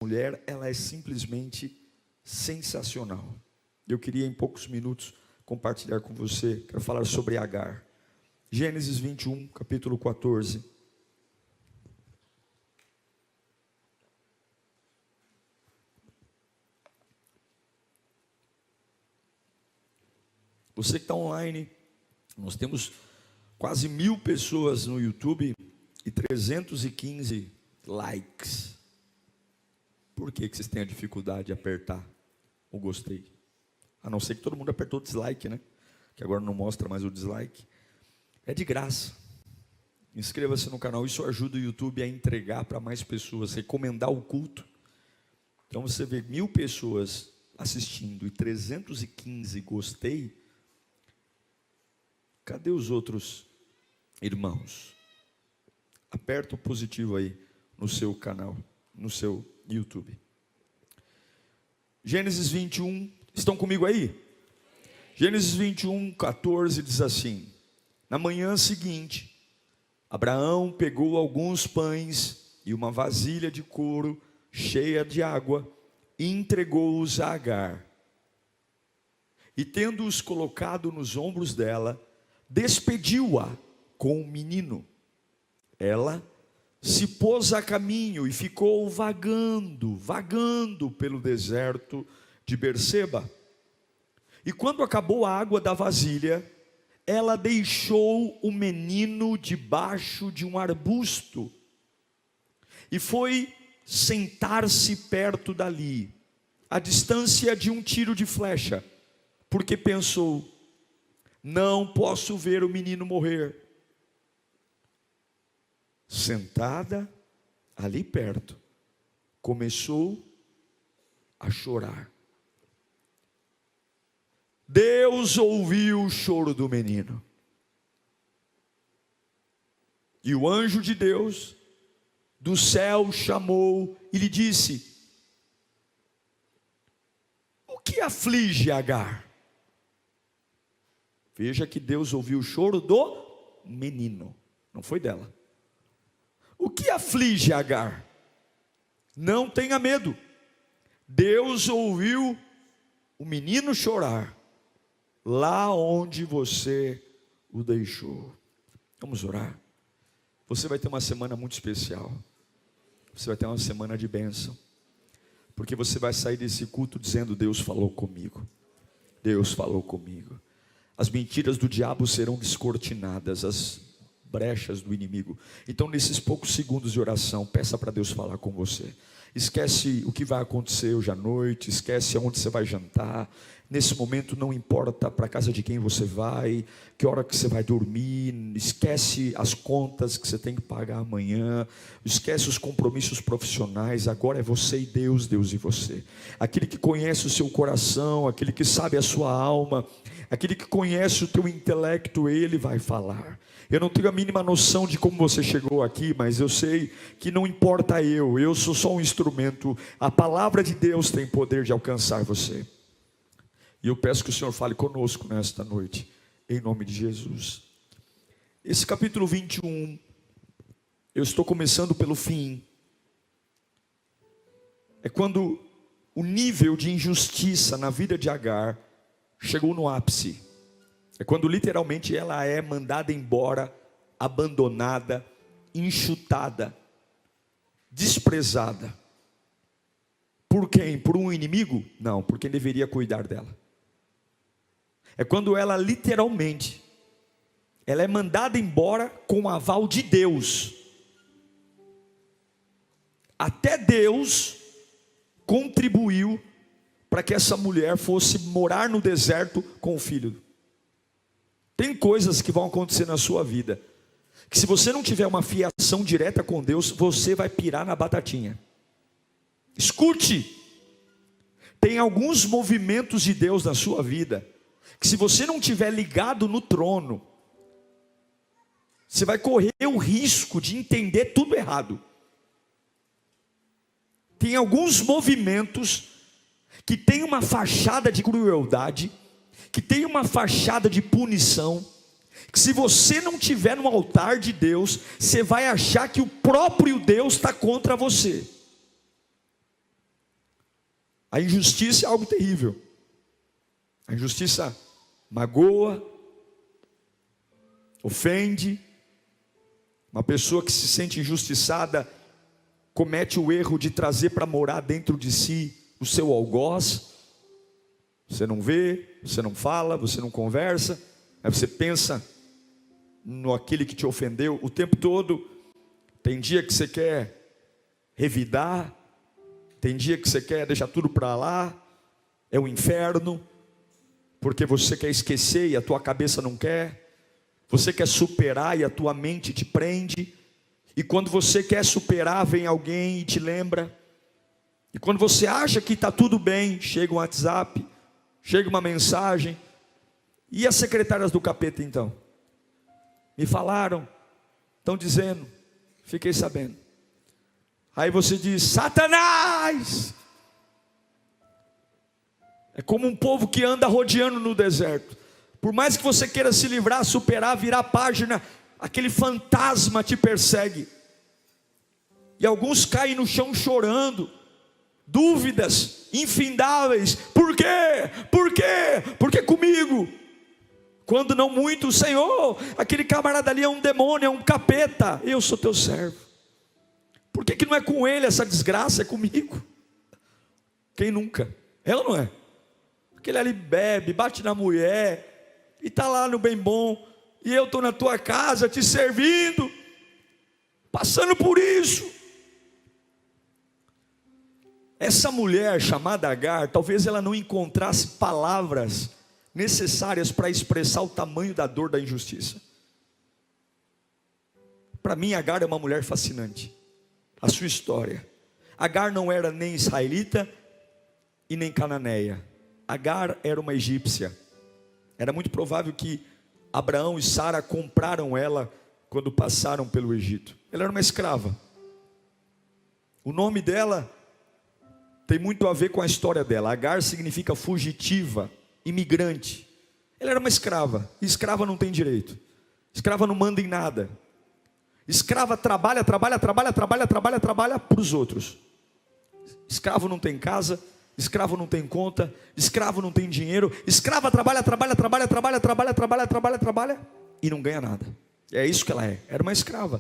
mulher, ela é simplesmente sensacional. Eu queria em poucos minutos compartilhar com você, quero falar sobre Agar. Gênesis 21, capítulo 14. Você que está online, nós temos quase 1000 pessoas no YouTube e 315 likes. Por que vocês têm a dificuldade de apertar o gostei? A não ser que todo mundo apertou o dislike, né? Que agora não mostra mais o dislike. É de graça. Inscreva-se no canal, isso ajuda o YouTube a entregar para mais pessoas, recomendar o culto. Então você vê 1000 pessoas assistindo e 315 gostei. Cadê os outros irmãos? Aperta o positivo aí no seu canal, no seu YouTube. Gênesis 21, estão comigo aí? Gênesis 21, 14 diz assim: na manhã seguinte, Abraão pegou alguns pães e uma vasilha de couro cheia de água e entregou-os a Agar. E tendo-os colocado nos ombros dela, despediu-a com o menino. Ela se pôs a caminho e ficou vagando pelo deserto de Berseba. E quando acabou a água da vasilha, ela deixou o menino debaixo de um arbusto e foi sentar-se perto dali, à distância de um tiro de flecha, porque pensou: não posso ver o menino morrer. Sentada ali perto, começou a chorar. Deus ouviu o choro do menino. E o anjo de Deus do céu chamou e lhe disse: o que aflige Agar? Veja que Deus ouviu o choro do menino, não foi dela. O que aflige Agar? Não tenha medo. Deus ouviu o menino chorar lá onde você o deixou. Vamos orar. Você vai ter uma semana muito especial. Você vai ter uma semana de bênção. Porque você vai sair desse culto dizendo: Deus falou comigo. Deus falou comigo. As mentiras do diabo serão descortinadas, as brechas do inimigo. Então, nesses poucos segundos de oração, peça para Deus falar com você. Esquece o que vai acontecer hoje à noite, esquece aonde você vai jantar. Nesse momento não importa para a casa de quem você vai, que hora que você vai dormir, esquece as contas que você tem que pagar amanhã, esquece os compromissos profissionais. Agora é você e Deus, Deus e você. Aquele que conhece o seu coração, aquele que sabe a sua alma, aquele que conhece o teu intelecto, ele vai falar. Eu não tenho a mínima noção de como você chegou aqui, mas eu sei que não importa eu sou só um instrumento. A palavra de Deus tem poder de alcançar você. E eu peço que o Senhor fale conosco nesta noite, em nome de Jesus. Esse capítulo 21, eu estou começando pelo fim. É quando o nível de injustiça na vida de Agar chegou no ápice. É quando literalmente ela é mandada embora, abandonada, enxutada, desprezada. Por quem? Por um inimigo? Não, por quem deveria cuidar dela. É quando ela literalmente, ela é mandada embora com o aval de Deus. Até Deus contribuiu para que essa mulher fosse morar no deserto com o filho. Tem coisas que vão acontecer na sua vida, que se você não tiver uma fiação direta com Deus, você vai pirar na batatinha. Escute, tem alguns movimentos de Deus na sua vida, que se você não tiver ligado no trono, você vai correr o risco de entender tudo errado. Tem alguns movimentos que tem uma fachada de crueldade, que tem uma fachada de punição, que se você não estiver no altar de Deus, você vai achar que o próprio Deus está contra você. A injustiça é algo terrível. A injustiça magoa, ofende. Uma pessoa que se sente injustiçada comete o erro de trazer para morar dentro de si o seu algoz. Você não vê, você não fala, você não conversa, aí você pensa no aquele que te ofendeu o tempo todo. Tem dia que você quer revidar, tem dia que você quer deixar tudo para lá, é o inferno, porque você quer esquecer e a tua cabeça não quer, você quer superar e a tua mente te prende, e quando você quer superar, vem alguém e te lembra, e quando você acha que está tudo bem, chega um WhatsApp, chega uma mensagem. E as secretárias do capeta então? Me falaram, estão dizendo, fiquei sabendo. Aí você diz: Satanás! É como um povo que anda rodeando no deserto. Por mais que você queira se livrar, superar, virar a página, aquele fantasma te persegue. E alguns caem no chão chorando, dúvidas infindáveis. Por quê? Por quê? Porque comigo? Quando não muito, Senhor, aquele camarada ali é um demônio, é um capeta. Eu sou teu servo. Por que não é com ele essa desgraça? É comigo. Quem nunca? É ou não é? Aquele ali bebe, bate na mulher, e está lá no bem bom, e eu estou na tua casa te servindo, passando por isso. Essa mulher chamada Agar, talvez ela não encontrasse palavras necessárias para expressar o tamanho da dor da injustiça. Para mim, Agar é uma mulher fascinante. A sua história. Agar não era nem israelita e nem cananeia. Agar era uma egípcia. Era muito provável que Abraão e Sara compraram ela quando passaram pelo Egito. Ela era uma escrava. O nome dela tem muito a ver com a história dela. Agar significa fugitiva, imigrante. Ela era uma escrava. E escrava não tem direito. Escrava não manda em nada. Escrava trabalha para os outros. Escravo não tem casa, escravo não tem conta, escravo não tem dinheiro. Escrava trabalha e não ganha nada. É isso que ela é. Era uma escrava.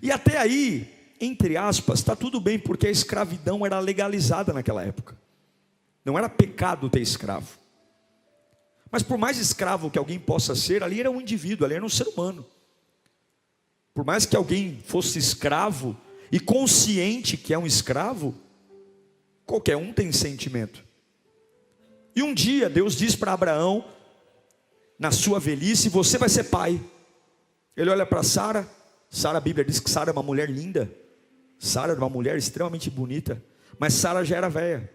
E até aí, entre aspas, está tudo bem, porque a escravidão era legalizada naquela época. Não era pecado ter escravo. Mas por mais escravo que alguém possa ser, ali era um indivíduo, ali era um ser humano. Por mais que alguém fosse escravo e consciente que é um escravo, qualquer um tem sentimento. E um dia Deus diz para Abraão, na sua velhice: você vai ser pai. Ele olha para Sara. Sara, a Bíblia diz que Sara é uma mulher linda. Sara era uma mulher extremamente bonita. Mas Sara já era velha,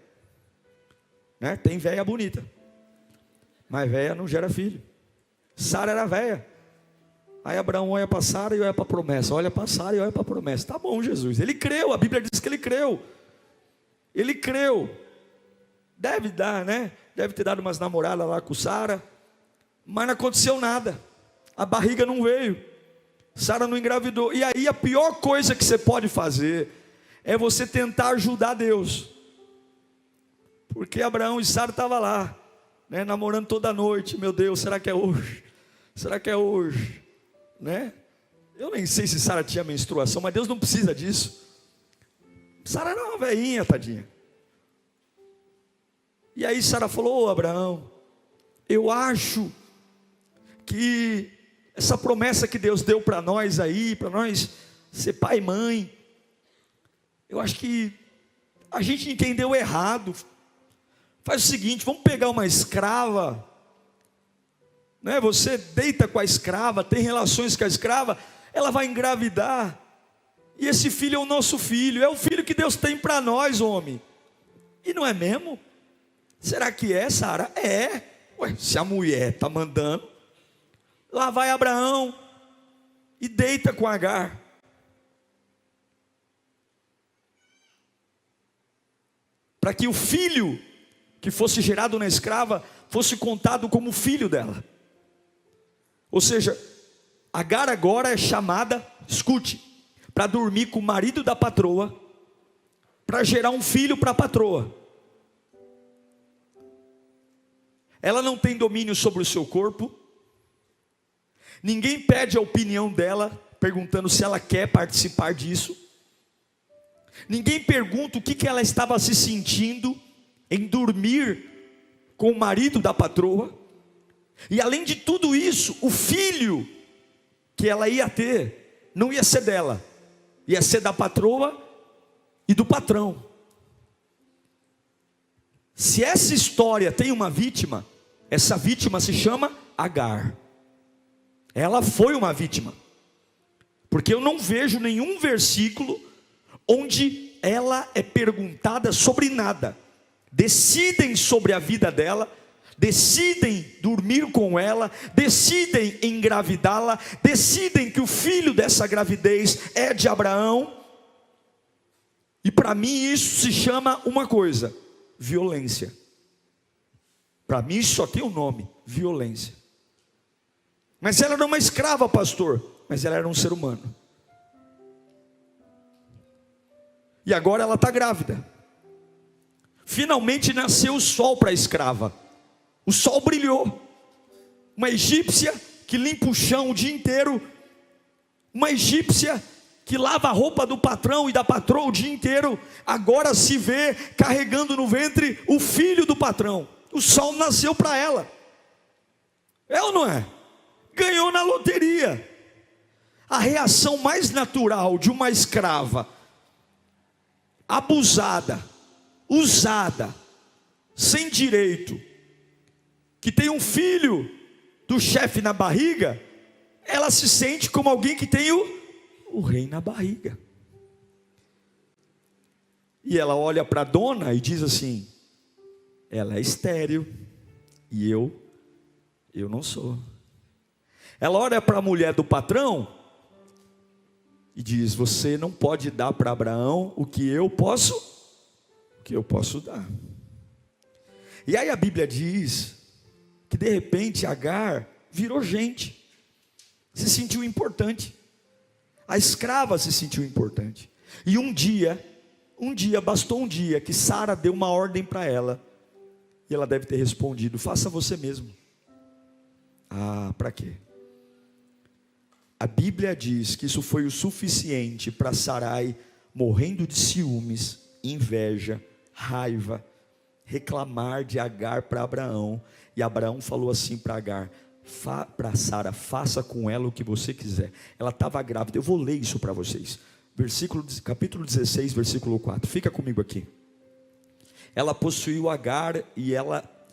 né? Tem velha bonita, mas velha não gera filho. Sara era velha. Aí Abraão olha para Sara e olha para a promessa. Olha para Sara e olha para a promessa. Tá bom, Jesus. Ele creu. A Bíblia diz que ele creu. Ele creu. Deve dar, né? Deve ter dado umas namoradas lá com Sara. Mas não aconteceu nada. A barriga não veio. Sara não engravidou. E aí a pior coisa que você pode fazer é você tentar ajudar Deus. Porque Abraão e Sara estavam lá, né, namorando toda noite. Meu Deus, será que é hoje? Será que é hoje? Né? Eu nem sei se Sara tinha menstruação, mas Deus não precisa disso. Sara era uma velhinha, tadinha. E aí Sara falou: ô Abraão, eu acho que essa promessa que Deus deu para nós aí, para nós ser pai e mãe, eu acho que a gente entendeu errado. Faz o seguinte, vamos pegar uma escrava, né? Você deita com a escrava, tem relações com a escrava, ela vai engravidar, e esse filho é o nosso filho, é o filho que Deus tem para nós, homem. E não é mesmo? Será que é, Sara? É. Ué, se a mulher está mandando, lá vai Abraão e deita com Agar. Para que o filho que fosse gerado na escrava fosse contado como filho dela. Ou seja, Agar agora é chamada, escute, para dormir com o marido da patroa, para gerar um filho para a patroa. ela não tem domínio sobre o seu corpo, ninguém pede a opinião dela, perguntando se ela quer participar disso, ninguém pergunta o que ela estava se sentindo em dormir com o marido da patroa, e além de tudo isso, o filho que ela ia ter, não ia ser dela, ia ser da patroa e do patrão. Se essa história tem uma vítima, essa vítima se chama Agar. Ela foi uma vítima, porque eu não vejo nenhum versículo onde ela é perguntada sobre nada. Decidem sobre a vida dela, decidem dormir com ela, decidem engravidá-la, decidem que o filho dessa gravidez é de Abraão. E para mim isso se chama uma coisa: violência. Para mim isso só tem um nome: violência. Mas ela era uma escrava, pastor, mas ela era um ser humano. E agora ela está grávida. Finalmente nasceu o sol para a escrava. O sol brilhou. Uma egípcia que limpa o chão o dia inteiro, uma egípcia que lava a roupa do patrão e da patroa o dia inteiro, agora se vê carregando no ventre o filho do patrão. O sol nasceu para ela. É ou não é? Ganhou na loteria. A reação mais natural de uma escrava abusada, usada, sem direito, que tem um filho do chefe na barriga, ela se sente como alguém que tem o rei na barriga. E ela olha para a dona e diz assim: ela é estéril e eu não sou. Ela olha para a mulher do patrão e diz: você não pode dar para Abraão o que eu posso dar. E aí a Bíblia diz que de repente Agar virou gente, se sentiu importante. A escrava se sentiu importante. E bastou um dia que Sara deu uma ordem para ela, e ela deve ter respondido: faça você mesmo. Ah, para quê? A Bíblia diz que isso foi o suficiente para Sarai, morrendo de ciúmes, inveja, raiva, reclamar de Agar para Abraão. E Abraão falou assim para Agar, para Sara: faça com ela o que você quiser. Ela estava grávida. Eu vou ler isso para vocês. Capítulo 16, versículo 4. Fica comigo aqui. Ela possuiu Agar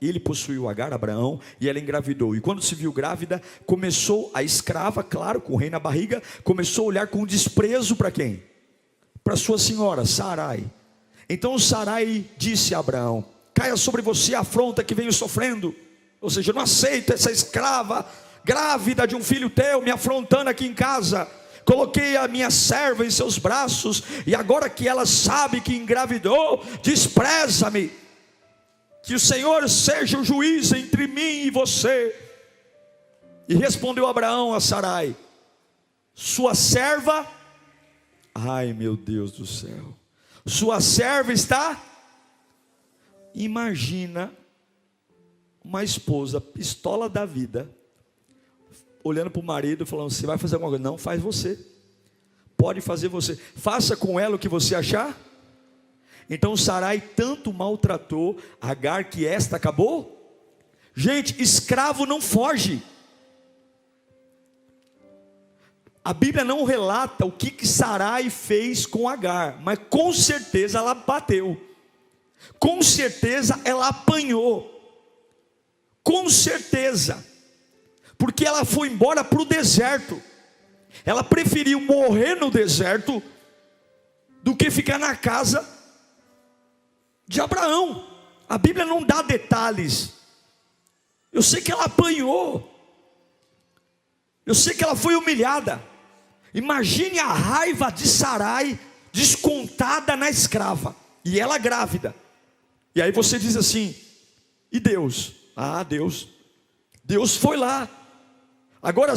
ele possuiu Agar, Abraão, e ela engravidou. E quando se viu grávida, começou a escrava, claro, com o rei na barriga, começou a olhar com desprezo para quem? Para sua senhora, Sarai. Então Sarai disse a Abraão: caia sobre você a afronta que venho sofrendo. Ou seja, eu não aceito essa escrava grávida de um filho teu me afrontando aqui em casa. Coloquei a minha serva em seus braços, e agora que ela sabe que engravidou, despreza-me. Que o Senhor seja o juiz entre mim e você. E respondeu Abraão a Sarai: sua serva, ai meu Deus do céu, sua serva está. Imagina uma esposa pistola da vida, olhando para o marido, falando: você vai fazer alguma coisa? Não, faz você, pode fazer você, faça com ela o que você achar. Então Sarai tanto maltratou Agar que esta acabou. Gente, escravo não foge. A Bíblia não relata o que Sarai fez com Agar, mas com certeza ela bateu, com certeza ela apanhou, com certeza, porque ela foi embora para o deserto. Ela preferiu morrer no deserto do que ficar na casa de Abraão. A Bíblia não dá detalhes. Eu sei que ela apanhou, eu sei que ela foi humilhada. Imagine a raiva de Sarai descontada na escrava, e ela grávida. E aí você diz assim: e Deus? Ah, Deus foi lá. Agora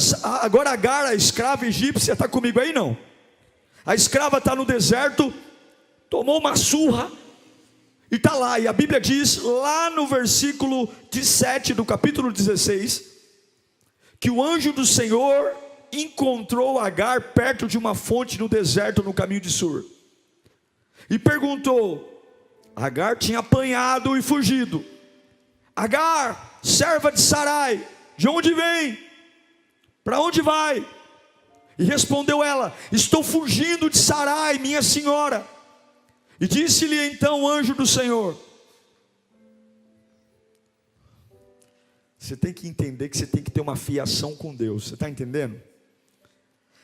Agar, a escrava egípcia, está comigo aí? Não. A escrava está no deserto, tomou uma surra, E está lá, e a Bíblia diz, lá no versículo 17 do capítulo 16, que o anjo do Senhor encontrou Agar perto de uma fonte no deserto, no caminho de Sur, e perguntou. Agar tinha apanhado e fugido. Agar, serva de Sarai, de onde vem? Para onde vai? E respondeu ela: estou fugindo de Sarai, minha senhora. E disse-lhe então o anjo do Senhor. Você tem que entender que você tem que ter uma fiação com Deus. Você está entendendo?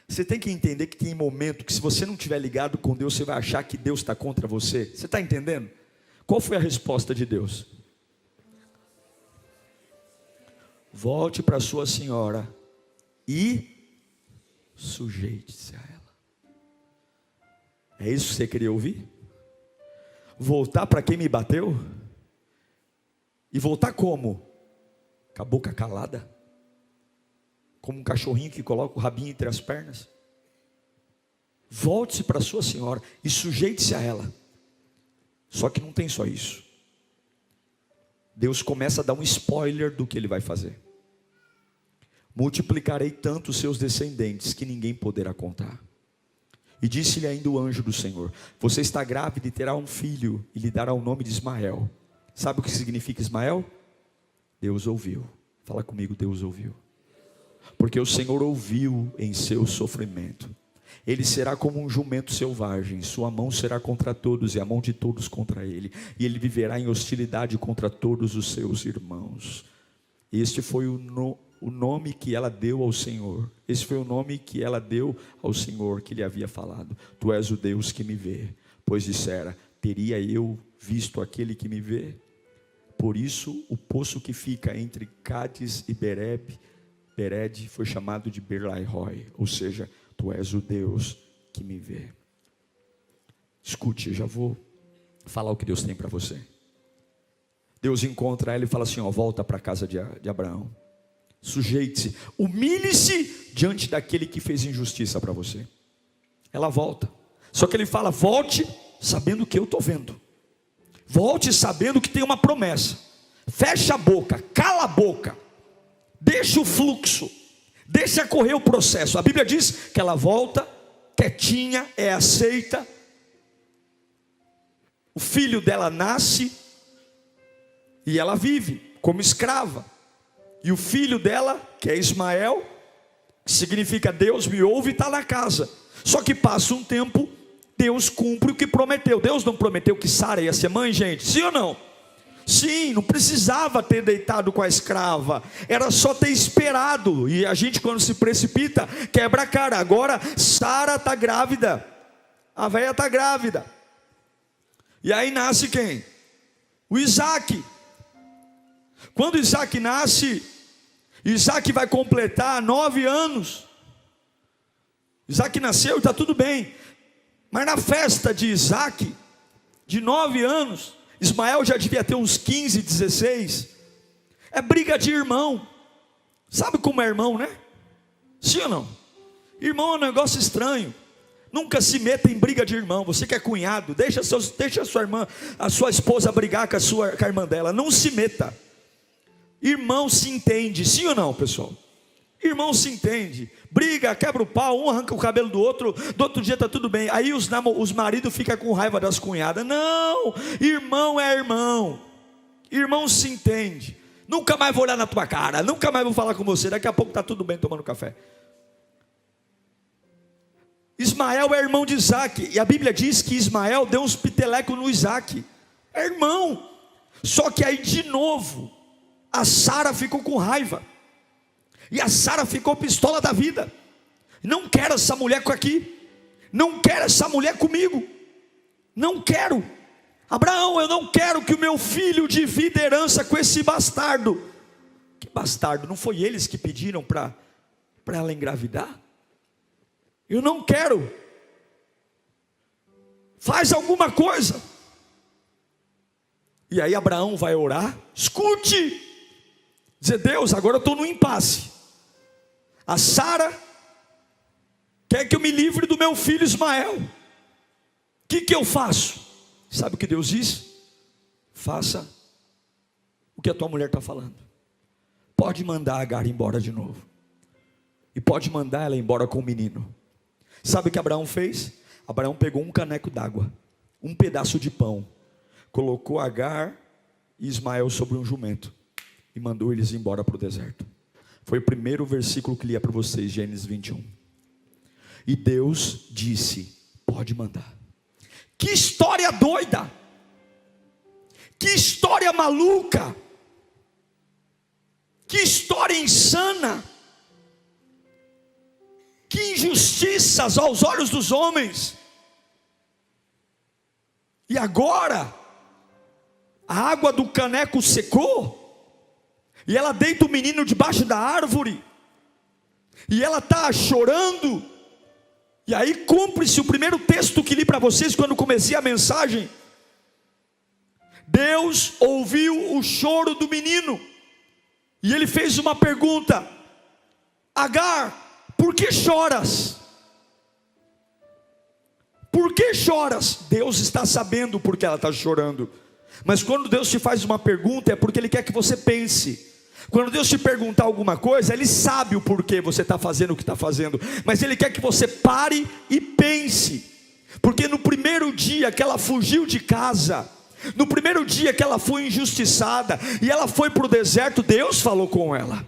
Você tem que entender que tem momento que se você não estiver ligado com Deus, você vai achar que Deus está contra você. Você está entendendo? Qual foi a resposta de Deus? Volte para sua senhora e sujeite-se a ela. É isso que você queria ouvir? Voltar para quem me bateu? E voltar como? Com a boca calada? Como um cachorrinho que coloca o rabinho entre as pernas? Volte-se para sua senhora e sujeite-se a ela. Só que não tem só isso. Deus começa a dar um spoiler do que Ele vai fazer. Multiplicarei tanto os seus descendentes que ninguém poderá contar. E disse-lhe ainda o anjo do Senhor: você está grávida e terá um filho, e lhe dará o nome de Ismael. Sabe o que significa Ismael? Deus ouviu. Fala comigo, Deus ouviu. Porque o Senhor ouviu em seu sofrimento. Ele será como um jumento selvagem, sua mão será contra todos e a mão de todos contra ele, e ele viverá em hostilidade contra todos os seus irmãos. Este foi o nome que ela deu ao Senhor. Esse foi o nome que ela deu ao Senhor, que lhe havia falado: tu és o Deus que me vê. Pois dissera: teria eu visto aquele que me vê? Por isso o poço que fica entre Cádiz e Bered foi chamado de Berlairoi, ou seja, tu és o Deus que me vê. Escute, eu já vou falar o que Deus tem para você. Deus encontra ela e fala assim: ó, volta para a casa de Abraão. Sujeite-se, humilhe-se diante daquele que fez injustiça para você. Ela volta. Só que ele fala: volte sabendo que eu estou vendo. Volte sabendo que tem uma promessa. Fecha a boca, cala a boca. Deixa o fluxo. Deixa correr o processo. A Bíblia diz que ela volta quietinha, é aceita. O filho dela nasce e ela vive como escrava. E o filho dela, que é Ismael, que significa Deus me ouve, está na casa. Só que passa um tempo, Deus cumpre o que prometeu. Deus não prometeu que Sara ia ser mãe, gente? Sim ou não? Sim, não precisava ter deitado com a escrava, era só ter esperado. E a gente, quando se precipita, quebra a cara. Agora Sara está grávida, a velha está grávida. E aí nasce quem? O Isaac. Quando Isaac nasce, Isaac vai completar 9 anos. Isaac nasceu e está tudo bem. Mas na festa de Isaac, de 9 anos, Ismael já devia ter uns 15, 16. É briga de irmão. Sabe como é irmão, né? Sim ou não? Irmão é um negócio estranho. Nunca se meta em briga de irmão. Você que é cunhado, deixa a sua irmã, a sua esposa brigar com a irmã dela. Não se meta. Irmão se entende, sim ou não, pessoal? Irmão se entende, briga, quebra o pau, um arranca o cabelo do outro dia está tudo bem. Aí os maridos ficam com raiva das cunhadas. Não, irmão é irmão. Irmão se entende. Nunca mais vou olhar na tua cara, nunca mais vou falar com você, daqui a pouco está tudo bem tomando café. Ismael é irmão de Isaac, e a Bíblia diz que Ismael deu uns pitelecos no Isaac. É irmão. Só que aí de novo a Sara ficou com raiva. E a Sara ficou pistola da vida. Não quero essa mulher aqui. Não quero essa mulher comigo. Não quero. Abraão, eu não quero que o meu filho divida herança com esse bastardo. Que bastardo? Não foi eles que pediram para ela engravidar? Eu não quero. Faz alguma coisa. E aí Abraão vai orar. Escute. Dizer: Deus, agora eu estou no impasse. A Sara quer que eu me livre do meu filho Ismael. O que eu faço? Sabe o que Deus diz? faça o que a tua mulher está falando. Pode mandar a Agar embora de novo. E pode mandar ela embora com o menino. Sabe o que Abraão fez? Abraão pegou um caneco d'água, um pedaço de pão, colocou Agar e Ismael sobre um jumento e mandou eles embora para o deserto. Foi o primeiro versículo que li para vocês, Gênesis 21. E Deus disse: pode mandar. Que história doida! Que história maluca! Que história insana! Que injustiças aos olhos dos homens! E agora, a água do caneco secou, e ela deita o menino debaixo da árvore, e ela está chorando, e aí cumpre-se o primeiro texto que li para vocês quando comecei a mensagem. Deus ouviu o choro do menino, e ele fez uma pergunta: Agar, por que choras? Por que choras? Deus está sabendo porque ela está chorando. Mas quando Deus te faz uma pergunta, é porque Ele quer que você pense. Quando Deus te perguntar alguma coisa, Ele sabe o porquê você está fazendo o que está fazendo, mas Ele quer que você pare e pense. Porque no primeiro dia que ela fugiu de casa, no primeiro dia que ela foi injustiçada, e ela foi para o deserto, Deus falou com ela.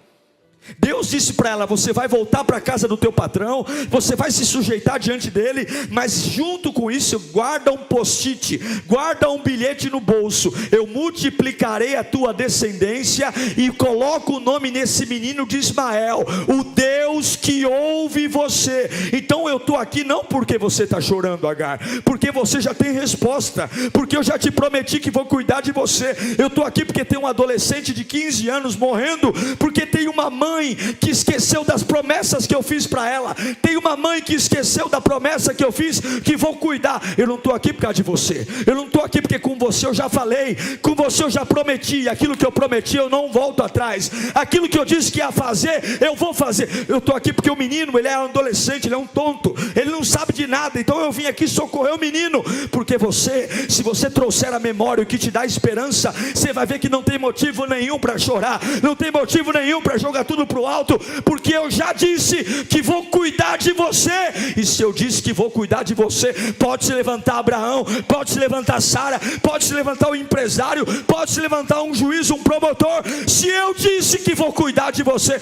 Deus disse para ela: você vai voltar para a casa do teu patrão, você vai se sujeitar diante dele, mas junto com isso, guarda um post-it, guarda um bilhete no bolso. Eu multiplicarei a tua descendência e coloco o nome nesse menino de Ismael, o Deus que ouve você. Então eu estou aqui não porque você está chorando, Agar, porque você já tem resposta, porque eu já te prometi que vou cuidar de você. Eu estou aqui porque tem um adolescente de 15 anos morrendo, porque tem uma mãe que esqueceu das promessas que eu fiz para ela. Tem uma mãe que esqueceu da promessa que eu fiz, que vou cuidar. Eu não estou aqui por causa de você. Eu não estou aqui porque com você eu já falei, com você eu já prometi. Aquilo que eu prometi eu não volto atrás. Aquilo que eu disse que ia fazer, eu vou fazer. Eu estou aqui porque o menino, ele é um adolescente, ele é um tonto, ele não sabe de nada. Então eu vim aqui socorrer o menino, porque você, se você trouxer a memória o que te dá esperança, você vai ver que não tem motivo nenhum para chorar, não tem motivo nenhum para jogar tudo para o alto, porque eu já disse que vou cuidar de você. E se eu disse que vou cuidar de você, pode se levantar Abraão, pode se levantar Sara, pode se levantar o empresário, pode se levantar um juiz, um promotor. Se eu disse que vou cuidar de você,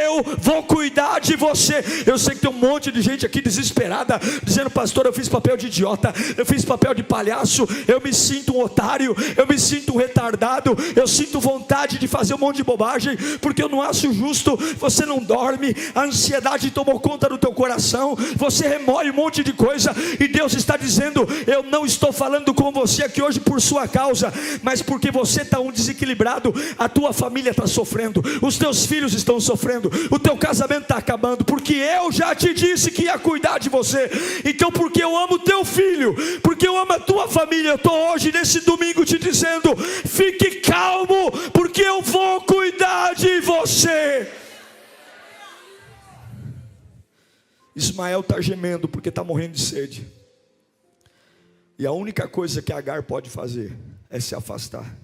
eu vou cuidar de você. Eu sei que tem um monte de gente aqui desesperada, dizendo: pastor, eu fiz papel de idiota, eu fiz papel de palhaço, eu me sinto um otário, eu me sinto um retardado, eu sinto vontade de fazer um monte de bobagem, porque eu não acho justo. Você não dorme, a ansiedade tomou conta do teu coração, você remoe um monte de coisa, e Deus está dizendo: eu não estou falando com você aqui hoje por sua causa, mas porque você está um desequilibrado, a tua família está sofrendo, os teus filhos estão sofrendo, o teu casamento está acabando, porque eu já te disse que ia cuidar de você. Então, porque eu amo teu filho, porque eu amo a tua família, eu estou hoje nesse domingo te dizendo: fique calmo, porque eu vou cuidar de você. Ismael está gemendo porque está morrendo de sede, e a única coisa que Agar pode fazer é se afastar.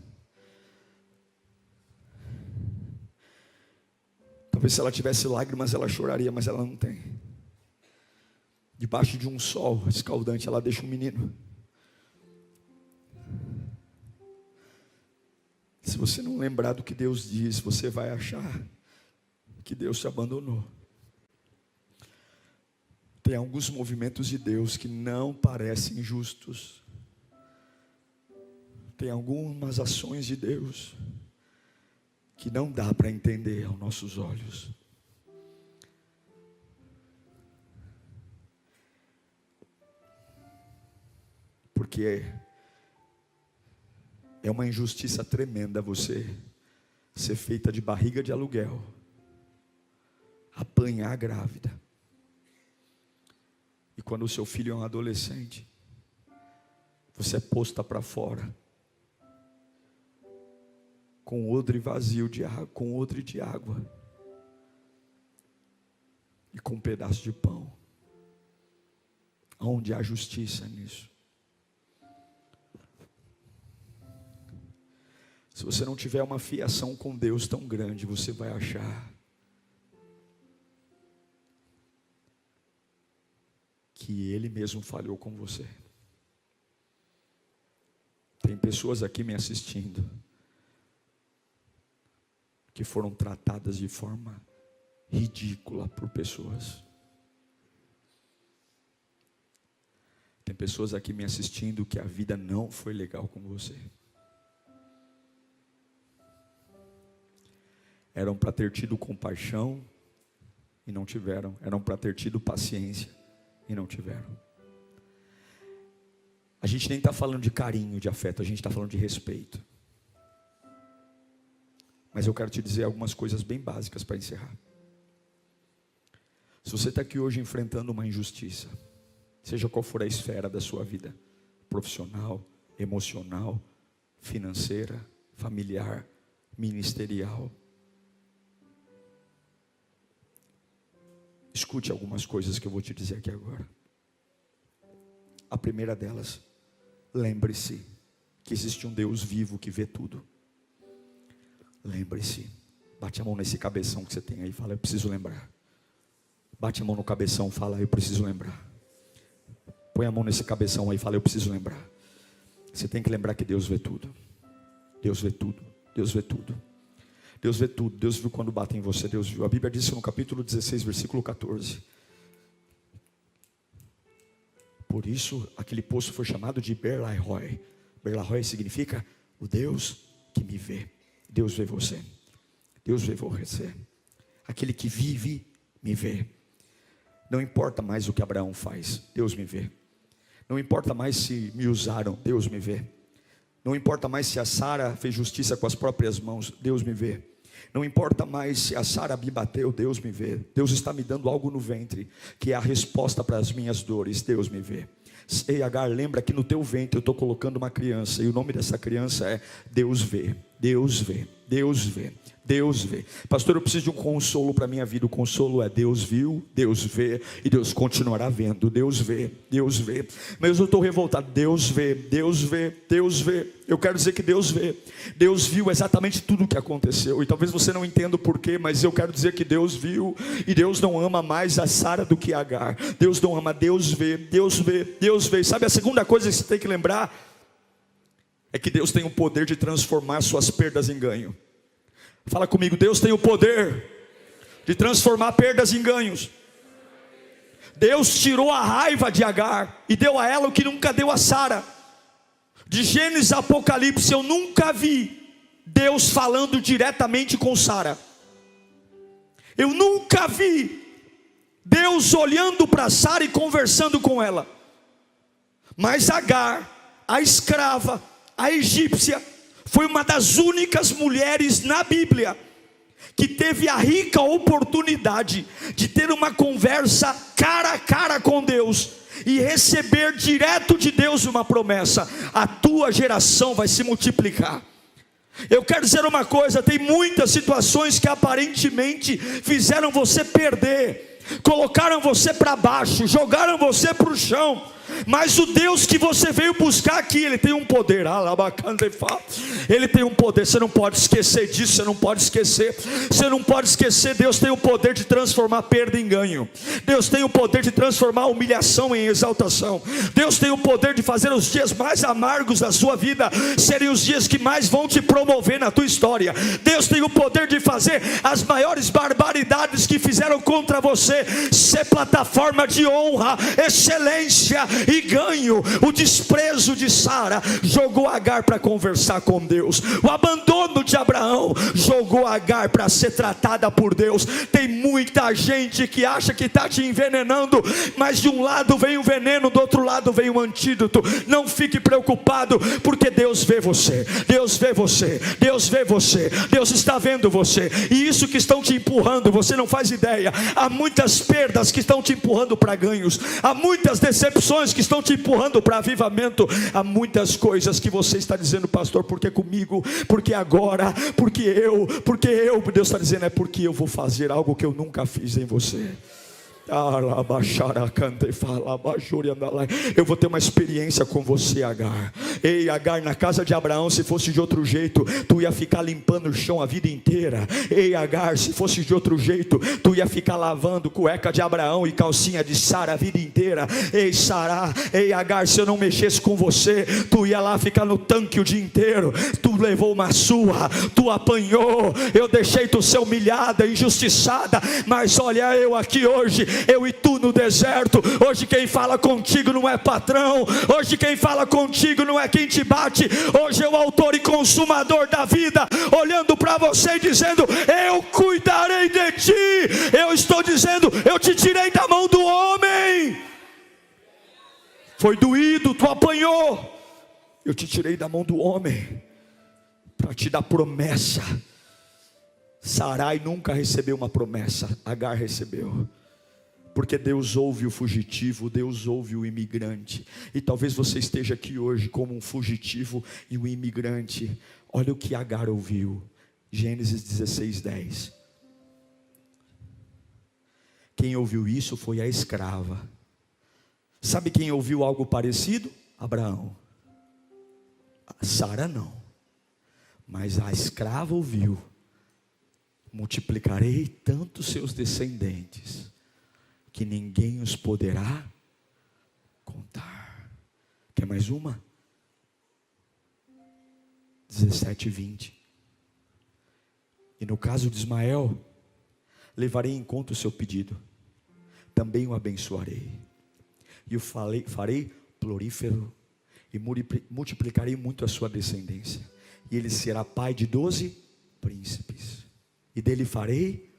Talvez se ela tivesse lágrimas ela choraria, mas ela não tem. Debaixo de um sol escaldante ela deixa um menino. Se você não lembrar do que Deus diz, você vai achar que Deus te abandonou. Tem alguns movimentos de Deus que não parecem justos. Tem algumas ações de Deus que não dá para entender aos nossos olhos. Porque é uma injustiça tremenda você ser feita de barriga de aluguel, apanhar grávida, e quando o seu filho é um adolescente, você é posta para fora, com odre vazio de água, com odre de água, e com um pedaço de pão. Onde há justiça nisso? Se você não tiver uma fiação com Deus tão grande, você vai achar que Ele mesmo falhou com você. Tem pessoas aqui me assistindo que foram tratadas de forma ridícula por pessoas. Tem pessoas aqui me assistindo que a vida não foi legal com você. Eram para ter tido compaixão e não tiveram. Eram para ter tido paciência e não tiveram. A gente nem está falando de carinho, de afeto, a gente está falando de respeito. Mas eu quero te dizer algumas coisas bem básicas para encerrar. Se você está aqui hoje enfrentando uma injustiça, seja qual for a esfera da sua vida, profissional, emocional, financeira, familiar, ministerial, escute algumas coisas que eu vou te dizer aqui agora. A primeira delas, lembre-se que existe um Deus vivo que vê tudo. Lembre-se, bate a mão nesse cabeção que você tem aí, fala, eu preciso lembrar. Bate a mão no cabeção, fala, eu preciso lembrar. Põe a mão nesse cabeção aí, fala, eu preciso lembrar. Você tem que lembrar que Deus vê tudo. Deus vê tudo, Deus vê tudo. Deus vê tudo, Deus viu quando bate em você, Deus viu. A Bíblia diz no capítulo 16, versículo 14. Por isso, aquele poço foi chamado de Ber-Lahai-Roi. Ber-Lahai significa o Deus que me vê. Deus vê você. Deus vê você. Aquele que vive, me vê. Não importa mais o que Abraão faz, Deus me vê. Não importa mais se me usaram, Deus me vê. Não importa mais se a Sara fez justiça com as próprias mãos, Deus me vê. Não importa mais se a Sara me bateu, Deus me vê. Deus está me dando algo no ventre, que é a resposta para as minhas dores, Deus me vê. Ei, Agar, lembra que no teu ventre eu estou colocando uma criança, e o nome dessa criança é Deus vê, Deus vê, Deus vê, Deus vê. Pastor, eu preciso de um consolo para a minha vida. O consolo é Deus viu, Deus vê, e Deus continuará vendo. Deus vê, Deus vê. Mas eu estou revoltado. Deus vê, Deus vê, Deus vê. Eu quero dizer que Deus vê. Deus viu exatamente tudo o que aconteceu, e talvez você não entenda o porquê, mas eu quero dizer que Deus viu. E Deus não ama mais a Sara do que a Agar. Deus não ama, Deus vê, Deus vê, Deus vê. Sabe a segunda coisa que você tem que lembrar? É que Deus tem o poder de transformar suas perdas em ganho. Fala comigo, Deus tem o poder de transformar perdas em ganhos. Deus tirou a raiva de Agar e deu a ela o que nunca deu a Sara. De Gênesis a Apocalipse eu nunca vi Deus falando diretamente com Sara. Eu nunca vi Deus olhando para Sara e conversando com ela. Mas Agar, a escrava, a egípcia, foi uma das únicas mulheres na Bíblia que teve a rica oportunidade de ter uma conversa cara a cara com Deus e receber direto de Deus uma promessa: a tua geração vai se multiplicar. Eu quero dizer uma coisa, tem muitas situações que aparentemente fizeram você perder, colocaram você para baixo, jogaram você para o chão, mas o Deus que você veio buscar aqui, Ele tem um poder. Ele tem um poder, você não pode esquecer disso, você não pode esquecer. Você não pode esquecer, Deus tem o poder de transformar perda em ganho. Deus tem o poder de transformar humilhação em exaltação. Deus tem o poder de fazer os dias mais amargos da sua vida serem os dias que mais vão te promover na tua história. Deus tem o poder de fazer as maiores barbaridades que fizeram contra você ser plataforma de honra, excelência e ganho. O desprezo de Sara jogou Agar para conversar com Deus. O abandono de Abraão jogou Agar para ser tratada por Deus. Tem muita gente que acha que está te envenenando, mas de um lado vem o veneno, do outro lado vem o antídoto. Não fique preocupado, porque Deus vê você. Deus vê você. Deus vê você. Deus está vendo você. E isso que estão te empurrando, você não faz ideia. Há muitas perdas que estão te empurrando para ganhos. Há muitas decepções que estão te empurrando para avivamento. Há muitas coisas que você está dizendo: pastor, porque comigo, porque agora, porque eu, Deus está dizendo: é porque eu vou fazer algo que eu nunca fiz em você. Eu vou ter uma experiência com você, Agar. Ei, Agar, na casa de Abraão, se fosse de outro jeito, tu ia ficar limpando o chão a vida inteira. Ei, Agar, se fosse de outro jeito, tu ia ficar lavando cueca de Abraão e calcinha de Sara a vida inteira. Ei, Sara, ei, Agar, se eu não mexesse com você, tu ia lá ficar no tanque o dia inteiro. Tu levou uma surra, tu apanhou, eu deixei tu ser humilhada, injustiçada, mas olha eu aqui hoje, eu e tu no deserto. Hoje quem fala contigo não é patrão, hoje quem fala contigo não é quem te bate, hoje é o autor e consumador da vida, olhando para você e dizendo: eu cuidarei de ti. Eu estou dizendo: eu te tirei da mão do homem. Foi doído, tu apanhou, eu te tirei da mão do homem para te dar promessa. Sarai nunca recebeu uma promessa, Agar recebeu. Porque Deus ouve o fugitivo, Deus ouve o imigrante. E talvez você esteja aqui hoje como um fugitivo e um imigrante. Olha o que Agar ouviu. Gênesis 16:10. Quem ouviu isso foi a escrava. Sabe quem ouviu algo parecido? Abraão. Sara não. Mas a escrava ouviu: multiplicarei tanto seus descendentes que ninguém os poderá contar. Quer mais uma? 17:20. E no caso de Ismael, levarei em conta o seu pedido, também o abençoarei, e o farei florífero, e multiplicarei muito a sua descendência, e ele será pai de 12 príncipes, e dele farei.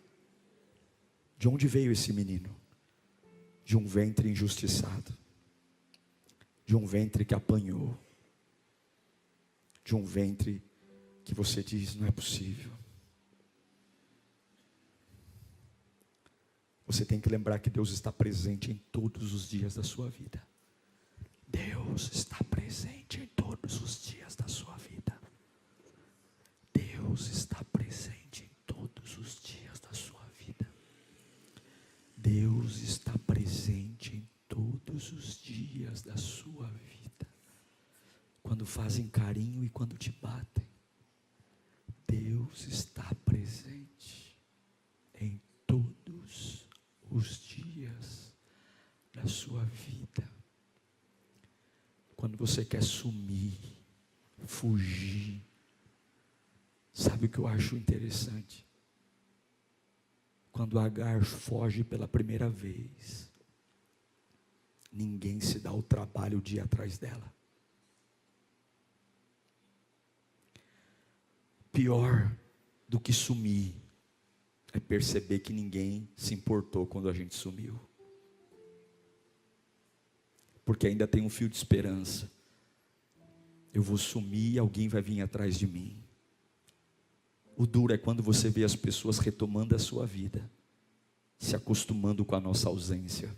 De onde veio esse menino? De um ventre injustiçado, de um ventre que apanhou, de um ventre que você diz: não é possível. Você tem que lembrar que Deus está presente em todos os dias da sua vida. Deus está presente em todos os dias da sua vida. Deus está presente em todos os dias da sua vida. Deus está presente em todos os dias da sua vida. Quando fazem carinho e quando te batem, Deus está presente em todos os dias da sua vida. Quando você quer sumir, fugir, sabe o que eu acho interessante? Quando Agar foge pela primeira vez, ninguém se dá o trabalho de ir atrás dela. Pior do que sumir é perceber que ninguém se importou quando a gente sumiu. Porque ainda tem um fio de esperança. Eu vou sumir e alguém vai vir atrás de mim. O duro é quando você vê as pessoas retomando a sua vida, se acostumando com a nossa ausência.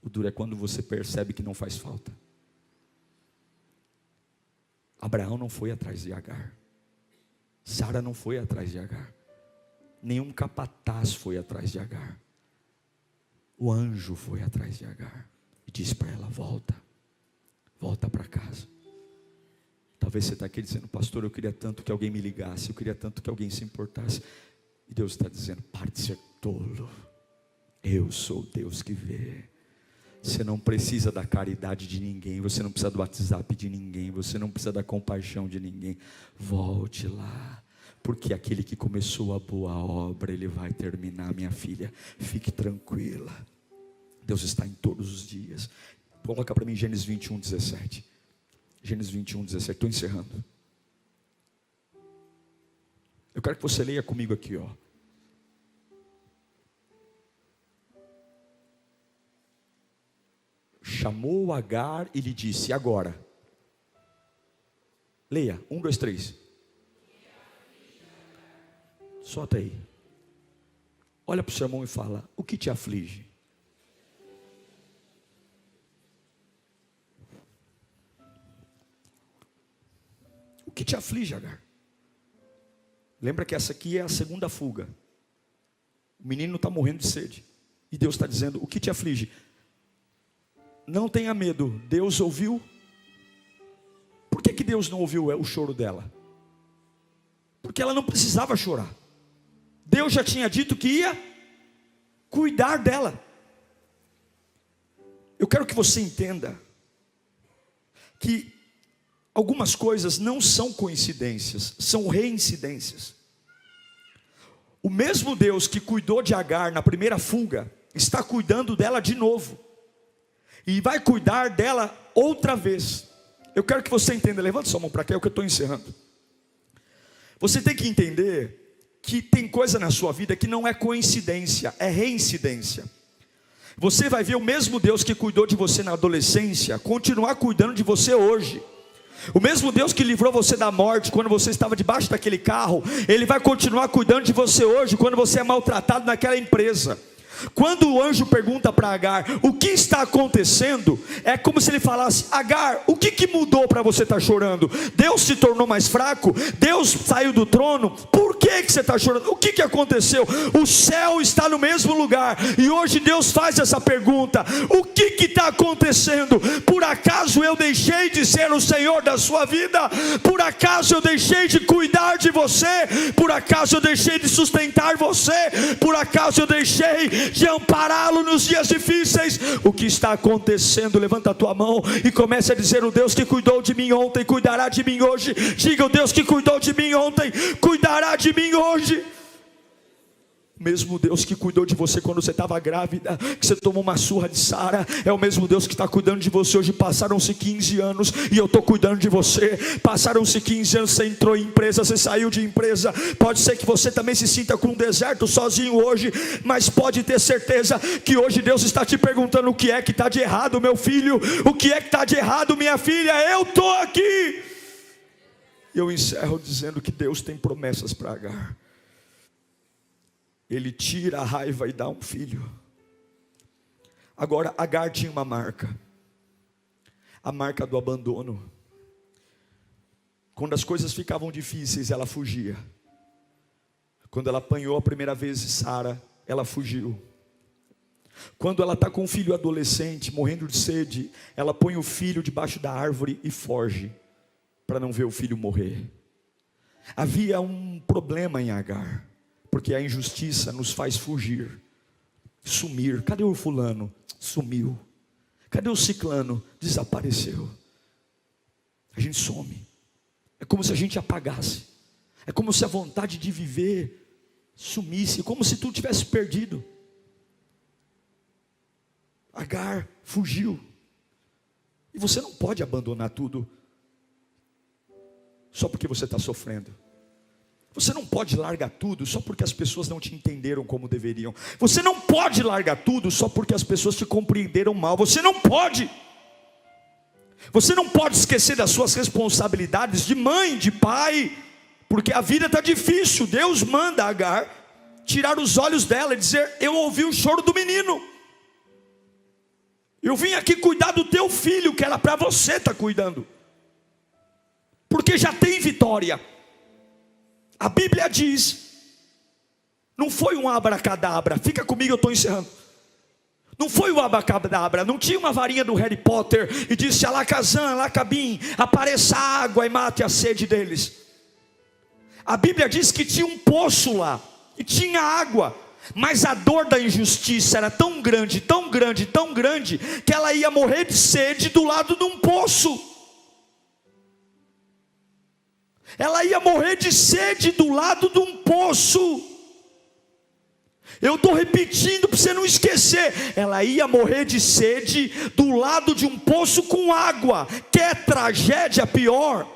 O duro é quando você percebe que não faz falta. Abraão não foi atrás de Agar. Sara não foi atrás de Agar. Nenhum capataz foi atrás de Agar. O anjo foi atrás de Agar e disse para ela: volta para casa. Talvez você está aqui dizendo: pastor, eu queria tanto que alguém me ligasse, eu queria tanto que alguém se importasse. E Deus está dizendo: pare de ser tolo, eu sou o Deus que vê. Você não precisa da caridade de ninguém, você não precisa do WhatsApp de ninguém, você não precisa da compaixão de ninguém. Volte lá, porque aquele que começou a boa obra, ele vai terminar. Minha filha, fique tranquila, Deus está em todos os dias. Coloca para mim Gênesis 21:17. Gênesis 21:17, estou encerrando. Eu quero que você leia comigo aqui, ó. Chamou Agar e lhe disse: agora. Leia, 1, 2, 3. Solta aí. Olha para o seu irmão e fala: o que te aflige? O que te aflige, Agar? Lembra que essa aqui é a segunda fuga. O menino está morrendo de sede. E Deus está dizendo: o que te aflige? Não tenha medo, Deus ouviu. Por que Deus não ouviu o choro dela? Porque ela não precisava chorar. Deus já tinha dito que ia cuidar dela. Eu quero que você entenda que algumas coisas não são coincidências, são reincidências. O mesmo Deus que cuidou de Agar na primeira fuga, está cuidando dela de novo, e vai cuidar dela outra vez. Eu quero que você entenda, levanta sua mão para cá, é o que eu estou encerrando. Você tem que entender que tem coisa na sua vida que não é coincidência, é reincidência. Você vai ver o mesmo Deus que cuidou de você na adolescência, continuar cuidando de você hoje. O mesmo Deus que livrou você da morte quando você estava debaixo daquele carro, Ele vai continuar cuidando de você hoje, quando você é maltratado naquela empresa. Quando o anjo pergunta para Agar: o que está acontecendo? É como se ele falasse: Agar, o que mudou para você estar chorando? Deus se tornou mais fraco? Deus saiu do trono? Por que você está chorando? O que aconteceu? O céu está no mesmo lugar, e hoje Deus faz essa pergunta: o que está acontecendo? Por acaso eu deixei de ser o Senhor da sua vida? Por acaso eu deixei de cuidar de você? Por acaso eu deixei de sustentar você? Por acaso eu deixei de ampará-lo nos dias difíceis? O que está acontecendo? Levanta a tua mão e comece a dizer: o Deus que cuidou de mim ontem cuidará de mim hoje. Diga: o Deus que cuidou de mim ontem cuidará de mim hoje. Mesmo Deus que cuidou de você quando você estava grávida, que você tomou uma surra de Sara, é o mesmo Deus que está cuidando de você hoje. Passaram-se 15 anos e eu estou cuidando de você. Passaram-se 15 anos, você entrou em empresa, você saiu de empresa. Pode ser que você também se sinta com um deserto sozinho hoje, mas pode ter certeza que hoje Deus está te perguntando: o que é que está de errado, meu filho? O que é que está de errado, minha filha? Eu estou aqui. Eu encerro dizendo que Deus tem promessas para Agar. Ele tira a raiva e dá um filho. Agora, Agar tinha uma marca, a marca do abandono. Quando as coisas ficavam difíceis, ela fugia. Quando ela apanhou a primeira vez Sara, ela fugiu. Quando ela está com um filho adolescente, morrendo de sede, ela põe o filho debaixo da árvore e foge, para não ver o filho morrer. Havia um problema em Agar, porque a injustiça nos faz fugir, sumir. Cadê o fulano? Sumiu. Cadê o ciclano? Desapareceu. A gente some. É como se a gente apagasse. É como se a vontade de viver sumisse, como se tudo tivesse perdido. Agar fugiu. E você não pode abandonar tudo só porque você está sofrendo. Você não pode largar tudo só porque as pessoas não te entenderam como deveriam. Você não pode largar tudo só porque as pessoas te compreenderam mal. Você não pode. Você não pode esquecer das suas responsabilidades de mãe, de pai, porque a vida está difícil. Deus manda Agar tirar os olhos dela e dizer: eu ouvi o choro do menino. Eu vim aqui cuidar do teu filho, que era para você estar cuidando, porque já tem vitória. A Bíblia diz, não foi um abracadabra, fica comigo, eu estou encerrando. Não foi um abracadabra, não tinha uma varinha do Harry Potter e disse: Alakazam, Alakabim, apareça água e mate a sede deles. A Bíblia diz que tinha um poço lá, e tinha água, mas a dor da injustiça era tão grande, tão grande, tão grande, que ela ia morrer de sede do lado de um poço. Ela ia morrer de sede do lado de um poço. Eu estou repetindo para você não esquecer. Ela ia morrer de sede do lado de um poço com água. Quer tragédia pior?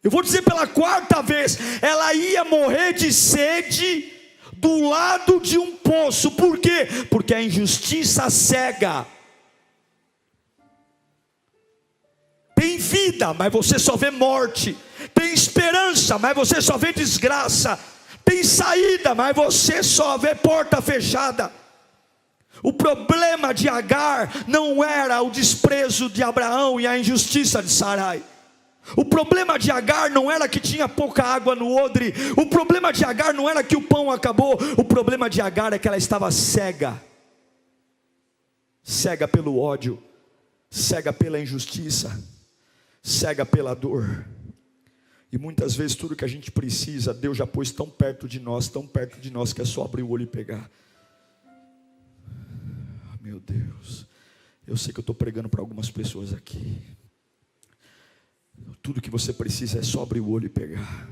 Eu vou dizer pela quarta vez. Ela ia morrer de sede do lado de um poço. Por quê? Porque a injustiça cega. Tem vida, mas você só vê morte. Tem esperança, mas você só vê desgraça. Tem saída, mas você só vê porta fechada. O problema de Agar não era o desprezo de Abraão e a injustiça de Sarai. O problema de Agar não era que tinha pouca água no odre. O problema de Agar não era que o pão acabou. O problema de Agar é que ela estava cega. Cega pelo ódio, cega pela injustiça, cega pela dor. E muitas vezes tudo que a gente precisa, Deus já pôs tão perto de nós, que é só abrir o olho e pegar. Meu Deus, eu sei que eu estou pregando para algumas pessoas aqui. Tudo que você precisa é só abrir o olho e pegar.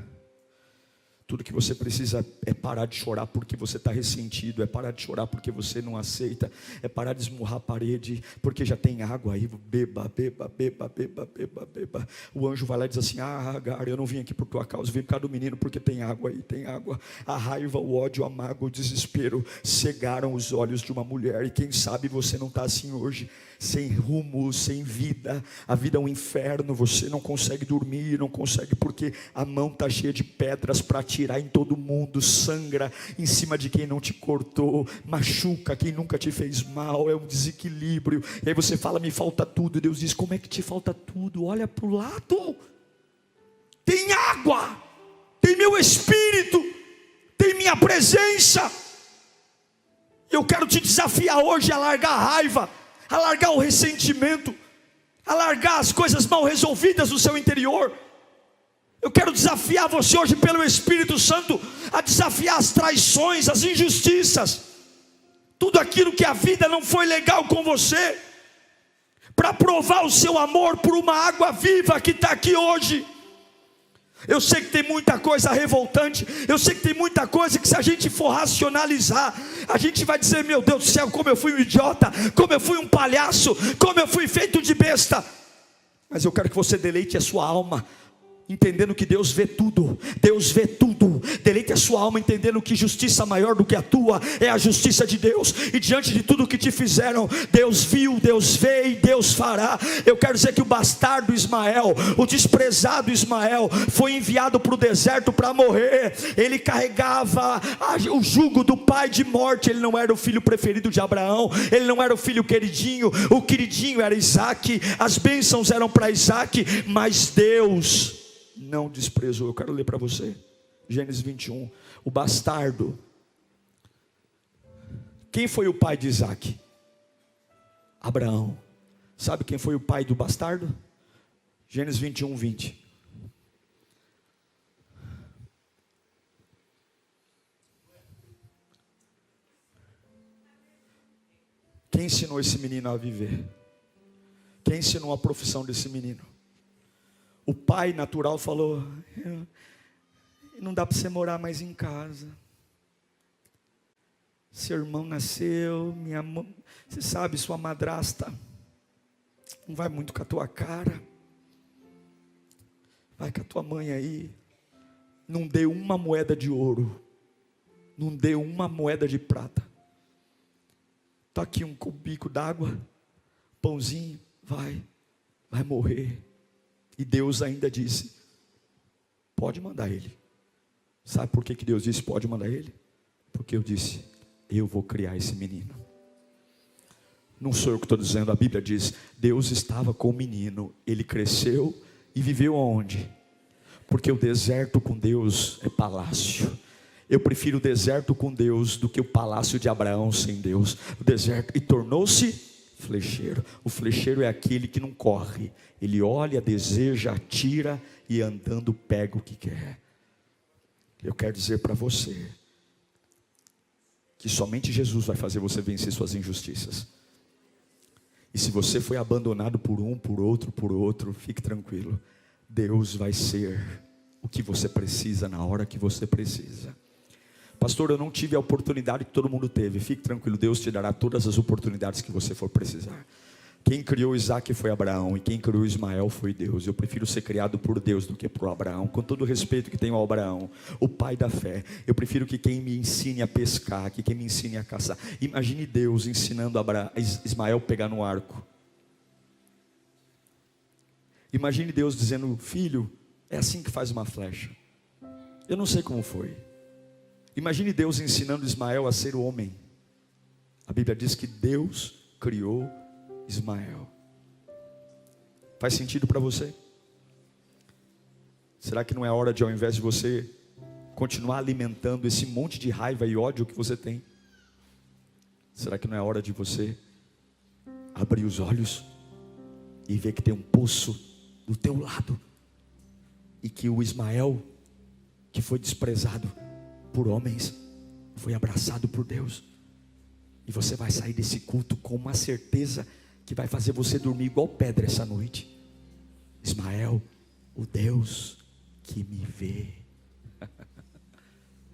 Tudo que você precisa é parar de chorar porque você está ressentido, é parar de chorar porque você não aceita, é parar de esmurrar a parede, porque já tem água aí, beba, beba, beba, beba, beba, beba. O anjo vai lá e diz assim: Agar, eu não vim aqui por tua causa, eu vim por causa do menino, porque tem água aí, tem água. A raiva, o ódio, a mágoa, o desespero cegaram os olhos de uma mulher, e quem sabe você não está assim hoje, sem rumo, sem vida. A vida é um inferno, você não consegue dormir, não consegue, porque a mão está cheia de pedras para atirar em todo mundo, sangra em cima de quem não te cortou, machuca quem nunca te fez mal, é um desequilíbrio. E aí você fala: me falta tudo. Deus diz: como é que te falta tudo? Olha para o lado, tem água, tem meu Espírito, tem minha presença. Eu quero te desafiar hoje a largar a raiva, a largar o ressentimento, a largar as coisas mal resolvidas no seu interior. Eu quero desafiar você hoje pelo Espírito Santo a desafiar as traições, as injustiças, tudo aquilo que a vida não foi legal com você, para provar o seu amor por uma água viva que está aqui hoje. Eu sei que tem muita coisa revoltante, eu sei que tem muita coisa que, se a gente for racionalizar, a gente vai dizer: meu Deus do céu, como eu fui um idiota, como eu fui um palhaço, como eu fui feito de besta. Mas eu quero que você deleite a sua alma, entendendo que Deus vê tudo, Deus vê tudo. Deleite a sua alma entendendo que justiça maior do que a tua é a justiça de Deus, e diante de tudo que te fizeram, Deus viu, Deus vê e Deus fará. Eu quero dizer que o bastardo Ismael, o desprezado Ismael, foi enviado para o deserto para morrer. Ele carregava o jugo do pai de morte. Ele não era o filho preferido de Abraão, ele não era o filho queridinho. O queridinho era Isaque, as bênçãos eram para Isaque, mas Deus não desprezou. Eu quero ler para você Gênesis 21. O bastardo, quem foi o pai de Isaque? Abraão. Sabe quem foi o pai do bastardo? Gênesis 21, 20. Quem ensinou esse menino a viver? Quem ensinou a profissão desse menino? O pai natural falou: não dá para você morar mais em casa. Seu irmão nasceu, você sabe, sua madrasta não vai muito com a tua cara. Vai com a tua mãe aí. Não dê uma moeda de ouro, não dê uma moeda de prata. Está aqui um cubico d'água, pãozinho, vai morrer. E Deus ainda disse: pode mandar ele. Sabe por que Deus disse pode mandar ele? Porque eu disse: eu vou criar esse menino. Não sou eu que estou dizendo, a Bíblia diz: Deus estava com o menino, ele cresceu e viveu onde? Porque o deserto com Deus é palácio. Eu prefiro o deserto com Deus do que o palácio de Abraão sem Deus. O deserto, e tornou-se flecheiro. O flecheiro é aquele que não corre, ele olha, deseja, atira e andando pega o que quer. Eu quero dizer para você que somente Jesus vai fazer você vencer suas injustiças. E se você foi abandonado por um, por outro, fique tranquilo, Deus vai ser o que você precisa na hora que você precisa. Pastor, eu não tive a oportunidade que todo mundo teve. Fique tranquilo, Deus te dará todas as oportunidades que você for precisar. Quem criou Isaac foi Abraão, e quem criou Ismael foi Deus. Eu prefiro ser criado por Deus do que por Abraão, com todo o respeito que tenho ao Abraão, o pai da fé. Eu prefiro que quem me ensine a pescar, que quem me ensine a caçar. Imagine Deus ensinando Ismael a pegar no arco. Imagine Deus dizendo: filho, é assim que faz uma flecha. Eu não sei como foi. Imagine Deus ensinando Ismael a ser homem. A Bíblia diz que Deus criou Ismael. Faz sentido para você? Será que não é hora de, ao invés de você continuar alimentando esse monte de raiva e ódio que você tem, será que não é hora de você abrir os olhos e ver que tem um poço do teu lado, e que o Ismael, que foi desprezado por homens, foi abraçado por Deus, e você vai sair desse culto com uma certeza que vai fazer você dormir igual pedra essa noite. Ismael, o Deus que me vê.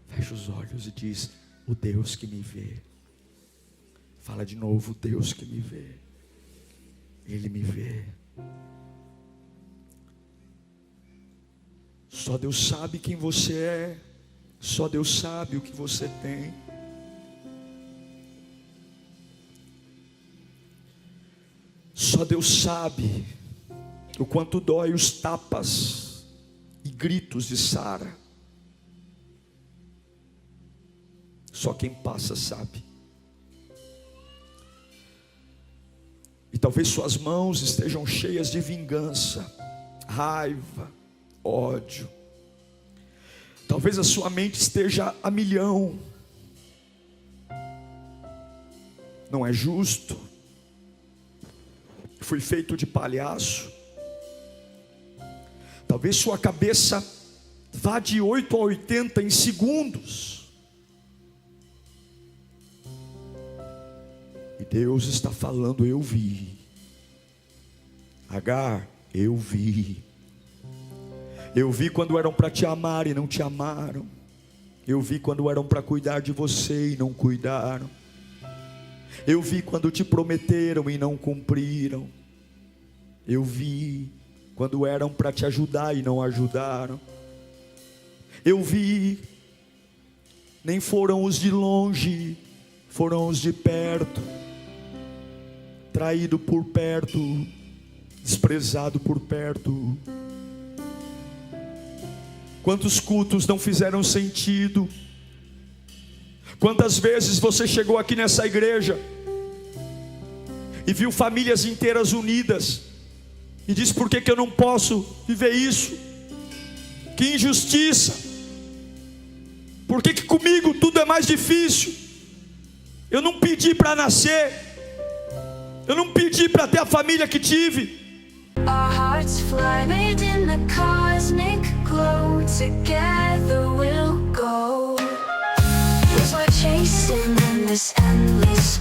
Fecha os olhos e diz: o Deus que me vê. Fala de novo: o Deus que me vê. Ele me vê. Só Deus sabe quem você é. Só Deus sabe o que você tem. Só Deus sabe o quanto dói os tapas e gritos de Sara. Só quem passa sabe. E talvez suas mãos estejam cheias de vingança, raiva, ódio. Talvez a sua mente esteja a milhão. Não é justo. Fui feito de palhaço. Talvez sua cabeça vá de 8 a 80 em segundos. E Deus está falando: eu vi. Agar, eu vi. Eu vi quando eram para te amar e não te amaram. Eu vi quando eram para cuidar de você e não cuidaram. Eu vi quando te prometeram e não cumpriram. Eu vi quando eram para te ajudar e não ajudaram. Eu vi, nem foram os de longe, foram os de perto. Traído por perto, desprezado por perto. Quantos cultos não fizeram sentido? Quantas vezes você chegou aqui nessa igreja e viu famílias inteiras unidas e disse: por que eu não posso viver isso? Que injustiça! Por que comigo tudo é mais difícil? Eu não pedi para nascer, eu não pedi para ter a família que tive. Our hearts fly made in the cosmic glow. Together we'll go. 'Cause we're chasing in this endless